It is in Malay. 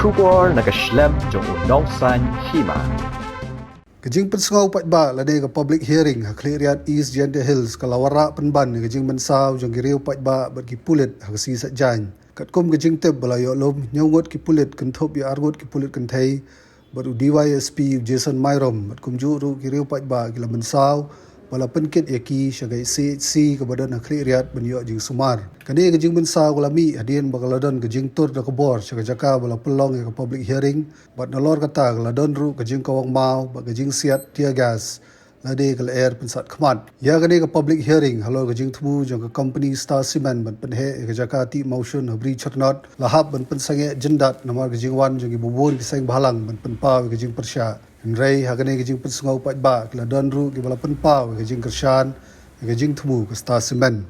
Kubor nakaslem jong unongsan Hima. Kajing pensengau Paidbah ladai ke public hearing Khliehriat East Gender Hills kalawara penban kajing Mynsaw jong giriu Paidbah bagi Pulit hagsi satjan. Katkum kajing teb balayo lom nyawot ki Pulit kenthop ya argot ki Pulit kenthai baru DYSP Jason Myrom batkum juru giriu Paidbah gila Mynsaw bala penkit yaki syagai CHC kepada Khliehriat benyo jing Sumar. Kani kajing Mynsaw kulami hadien bakaladon kajing tur da kebor syagai jaka bala pelong ya ke public hearing bat nalor kata kaladon ru kajing kawang mau bat kajing siat tear gas lade kal air pensat khmat. Ya kani ke public hearing halo kajing temu jong ke company Star Cement bat penhe ke jaka ti motion habri chernot lahap ban pensange jendat namar kajing wan jong ibubun kisang bahalang ban penpa kajing persya. Rai hagane kajing pensengau Paidbah kala donru ki bala penpa kajing kershan kajing temu ke Star Cement.